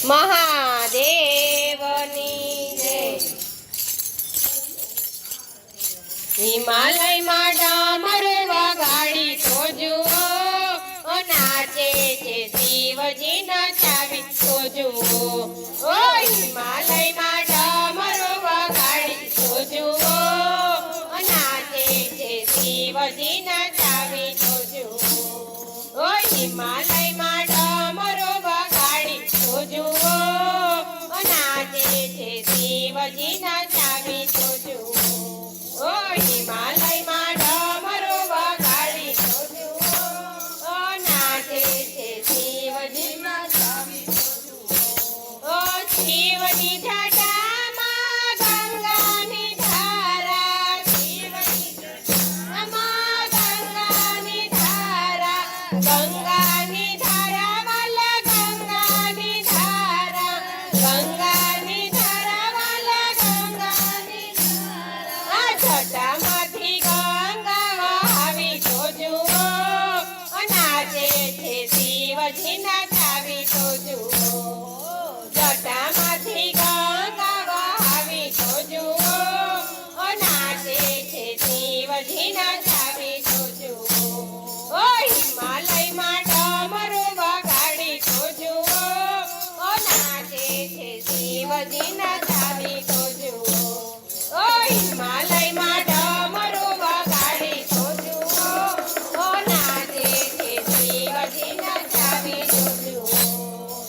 મહાદેવની જય। હિમાલયમાં ડામર વગાડી તો જુઓ, નાચે છે શિવજી નચાવી તો જુઓ। ઓ હિમાલયમાં ડામર વગાડી તો જુઓ, નાચે છે શિવજી નચાવી તો જુઓ। ઓ હિમાલયમાં ડામર વગાડી તો જુઓ, નાચે છે શિવજી નચાવી તો જુઓ। ઓ હિમાલયમાં ડમરો વગાડી તો જુઓ, નાચે છે શિવજી નચાવી તો જુઓ। ઓ શિવની જટામાં ગંગાની ધારા, શિવની જટામાં ગંગાની ધારા, ગંગાની ધારા વાલા ગંગાની ધારા, ગંગાની ધારા વાલા ગંગાની ધારા। જટામાંથી ગંગા વહાવી તો જુઓ, નાચે છે શિવજી નચાવી તો જુઓ। જટામાંથી ગંગા વહાવી તો જુઓ, નાચે છે શિવજી નચાવી તો જુઓ। ઓ હિમાલયમાં ડમરો વગાડી તો જુઓ, નાચે છે શિવજી નચાવી તો જુઓ। ઓ હિમાલયમાં ડમરો વગાડી તો જુઓ, નાચે છે શિવજી નચાવી તો જુઓ।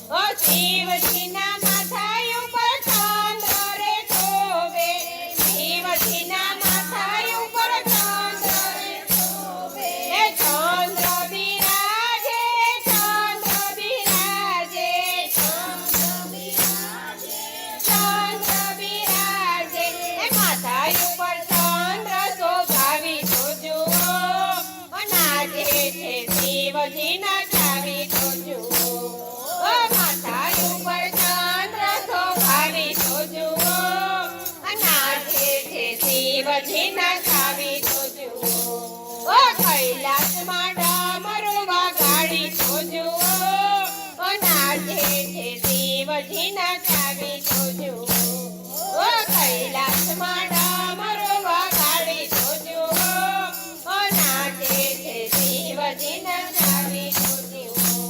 ઓ શિવજીના માથા ઉપર ચંદ્ર રે શોભે, શિવજીના માથા ઉપર ચંદ્ર રે શોભે। એ ચંદ્ર બિરાજે, ચંદ્ર બિરાજે, ચંદ્ર બિરાજે, ચંદ્ર બિરાજે। એ માથા ઉપર ચંદ્ર શોભાવી તો જુઓ, નાચે છે શિવજી નચાવી તો જુઓ। ઓ માથા ઉપર ચંદ્ર શોભાવી તો જુઓ, નાચે છે શિવજી નચાવી તો જુઓ। ઓ કૈલાસમાં ડમરો વગાડી તો જુઓ, નાચે છે શિવજી નચાવી તો જુઓ। ઓ કૈલાસમાં ડમરો વગાડી તો જુઓ, નાચે છે શિવજી નચાવી તો જુઓ।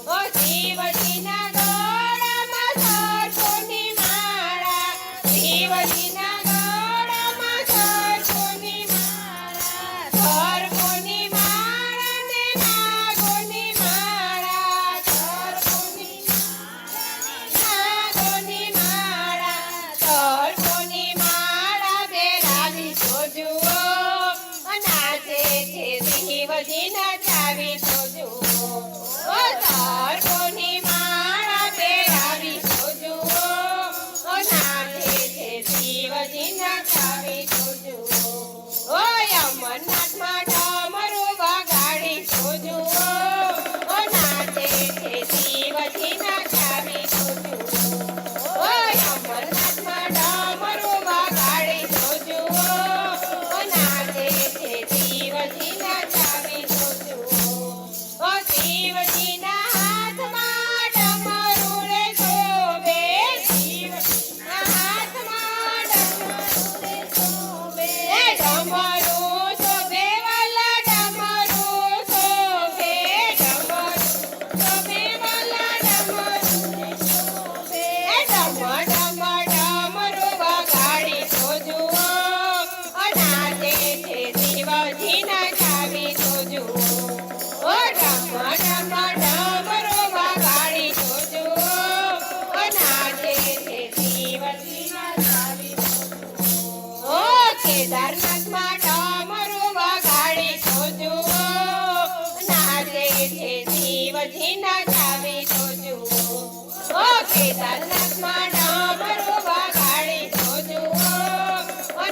ઓ શિવજીના ગળામાં સરસોની માળા, શિવજીના ગળામાં સરસોની માળા, સરસોની માળા ને નાગોની માળા, સરસોની નાગોની માળા, સરસોની માળા પહેરાવી તો જુઓ, નાચે છે શિવજી નચાવી તો જુઓ। ઓ સરસોની માળા પહેરાવી તો જુઓ, નાચે છે શિવજી નચાવી તો જુઓ। ઓ અમરનાથમાં ડમરો વગાડી તો જુઓ, નાચે છે શિવજી નચાવી તો જુઓ। ઓ અમરનાથમાં ડમરો વગાડી તો જુઓ, નાચે છે શિવજી નચાવી તો જુઓ। ઓ શિવજીના હાથમાં ડમરું રે શોભે, શિવજીના હાથમાં ડમરું રે શોભે। એ ડમરું શોભે વાલા ડમરું શોભે, ડમરું શોભે વાલા ડમરું રે શોભે। એ ડમ ડમ ડમરું વગાડી તો જુઓ, નાચે છે શિવજી નચાવી તો જુઓ। ઓ ડમ ડમ ડમરો વગાડી તો જુઓ, નાચે છે શિવજી નચાવી તો જુઓ। ઓ કેદારનાથમાં ડમરો વગાડી તો જુઓ, નાચે છે શિવજી નચાવી તો જુઓ। ઓ કેદારનાથમાં ડમરો વગાડી તો જુઓ,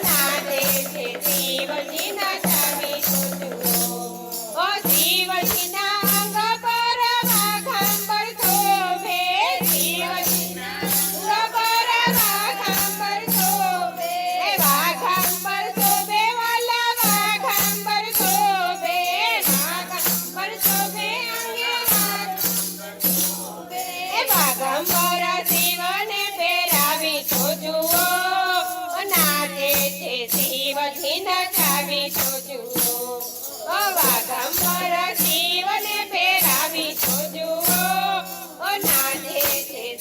નાચે છે શિવજી નચાવી તો જુઓ। ઓ શિવજીના અંગ પર વાઘંબર શોભે, શિવજીના અંગ પર વાઘંબર શોભે। એ વાઘંબર શોભે વાલા વાઘંબર શોભે, વાઘંબર શોભે અંગે વાઘંબર શોભે। એ વાઘંબર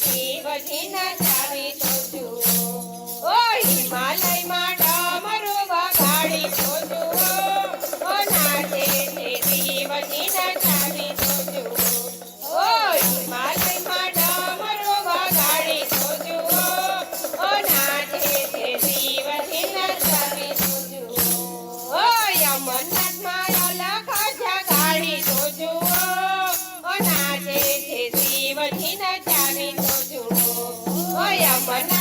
શિવજી નચાવી તો જુઓ ઓ હિમાલયમાં ડમરું વગાડી તો જુઓ ઓ નાચે છે શિવજી નચાવી તો જુઓ ઓ હિમાલયમાં ડમરું વગાડી તો જુઓ ઓ નાચે છે શિવજી નચાવી તો જુઓ ઓ અમરનાથમાં અલખ જગાડી તો જુઓ ઓ નાચે છે શિવજી નચાવી તો જુઓ ઓ અમરનાથ